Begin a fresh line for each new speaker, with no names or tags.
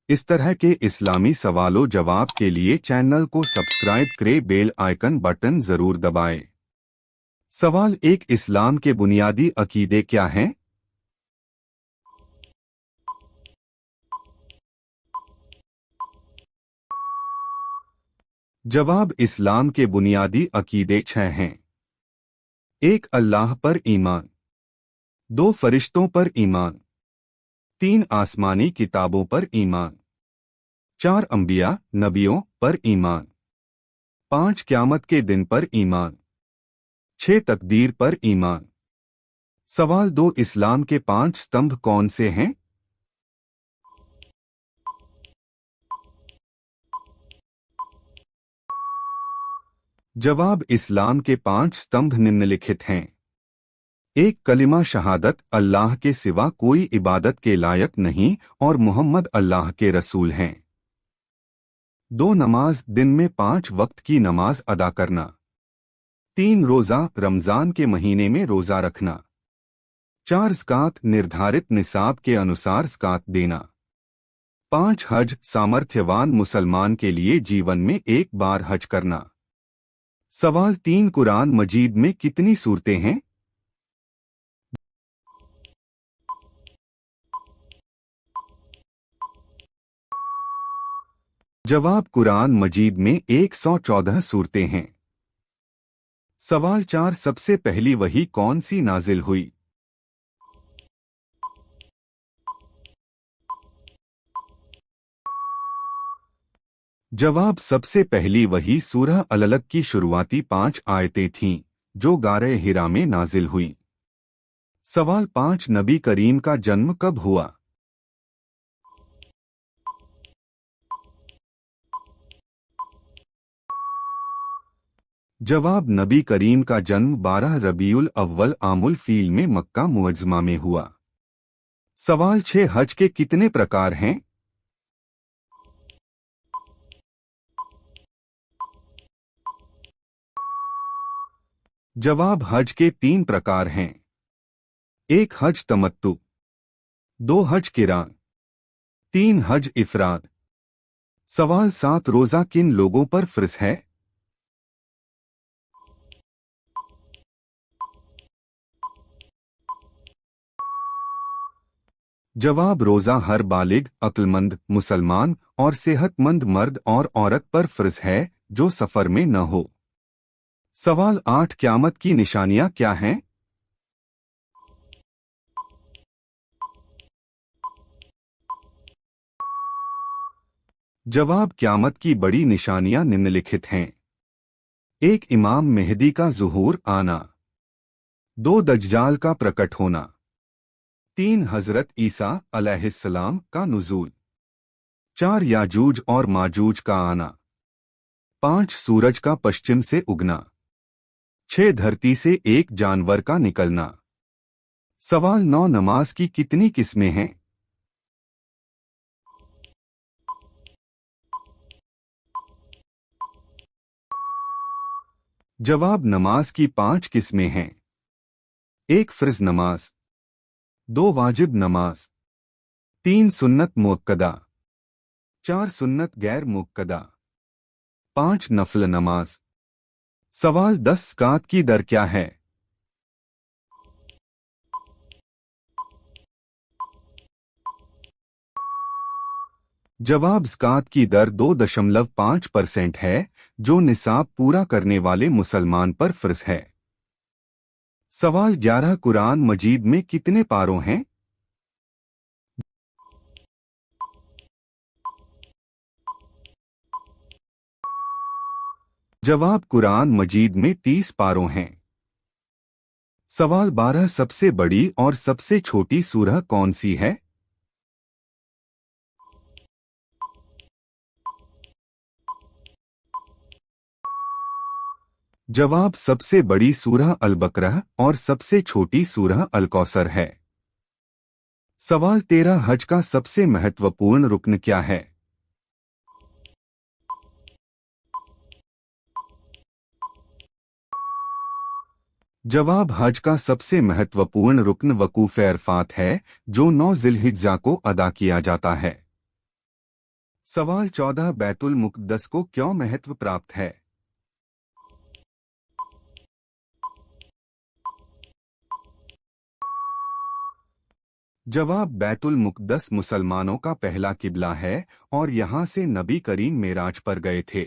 इस तरह के इस्लामी सवालों जवाब के लिए चैनल को सब्सक्राइब करें, बेल आइकन बटन जरूर दबाएं। सवाल एक, इस्लाम के बुनियादी अकीदे क्या हैं? जवाब, इस्लाम के बुनियादी अकीदे 6 हैं। 1. अल्लाह पर ईमान। 2. फरिश्तों पर ईमान। 3. आसमानी किताबों पर ईमान। 4. अंबिया नबियों पर ईमान। 5. क़यामत के दिन पर ईमान। 6. तकदीर पर ईमान। सवाल 2, इस्लाम के 5 स्तंभ कौन से हैं? जवाब, इस्लाम के 5 स्तंभ निम्नलिखित हैं। 1. कलिमा शहादत, अल्लाह के सिवा कोई इबादत के लायक नहीं और मोहम्मद अल्लाह के रसूल हैं। 2. नमाज, दिन में 5 वक्त की नमाज अदा करना। 3. रोज़ा, रमज़ान के महीने में रोज़ा रखना। 4. ज़कात, निर्धारित निसाब के अनुसार ज़कात देना। 5. हज, सामर्थ्यवान मुसलमान के लिए जीवन में एक बार हज करना। सवाल 3, कुरान मजीद में कितनी सूरतें हैं? जवाब, कुरान मजीद में 114 सूरतें हैं। सवाल 4, सबसे पहली वही कौन सी नाजिल हुई? जवाब, सबसे पहली वही सूरह अल-अलक की शुरुआती 5 आयतें थीं, जो गारे हिरा में नाजिल हुई। सवाल 5, नबी करीम का जन्म कब हुआ? जवाब, नबी करीम का जन्म 12 रबीउल अव्वल आमुल फील में मक्का मुअज्जमा में हुआ। सवाल 6, हज के कितने प्रकार हैं? जवाब, हज के 3 प्रकार हैं। 1. हज तमत्तु। 2. हज किरान। 3. हज इफराद। सवाल 7, रोज़ा किन लोगों पर फ़र्ज़ है? जवाब, रोज़ा हर बालिग, अक्लमंद, मुसलमान और सेहतमंद मर्द और औरत पर फ़र्ज़ है जो सफ़र में न हो। सवाल 8, क़यामत की निशानियाँ क्या हैं? जवाब, क़यामत की बड़ी निशानियाँ निम्नलिखित हैं। 1. इमाम मेहदी का ज़ुहूर आना। 2. दज्जाल का प्रकट होना। 3. हज़रत ईसा अलैहिस्सलाम का नुज़ूल। 4. याजूज और माजूज का आना। 5. सूरज का पश्चिम से उगना। 6. धरती से एक जानवर का निकलना। सवाल 9, नमाज की कितनी किस्में हैं? जवाब, नमाज की 5 किस्में हैं। 1. फ़र्ज़ नमाज। 2. वाजिब नमाज। 3. सुन्नत मुअक्कदा। 4. सुन्नत गैर मुअक्कदा। 5. नफल नमाज। सवाल 10, ज़कात की दर क्या है? जवाब, ज़कात की दर 2.5% है, जो निसाब पूरा करने वाले मुसलमान पर फ़र्ज़ है। सवाल 11, कुरान मजीद में कितने पारों हैं? जवाब, कुरान मजीद में 30 पारों हैं। सवाल 12, सबसे बड़ी और सबसे छोटी सूरह कौन सी है? जवाब, सबसे बड़ी सूरह अल-बकरह और सबसे छोटी सूरह अल-कौसर है। सवाल 13, हज का सबसे महत्वपूर्ण रुक्न क्या है? जवाब, हज का सबसे महत्वपूर्ण रुक्न वकूफ़ अरफ़ात है, जो 9 ज़िलहिज्जा को अदा किया जाता है। सवाल 14 बैतुल मुक़द्दस को क्यों महत्व प्राप्त है? जवाब बैतुल मुक़द्दस मुसलमानों का पहला किबला है और यहाँ से नबी करीम मेराज पर गए थे।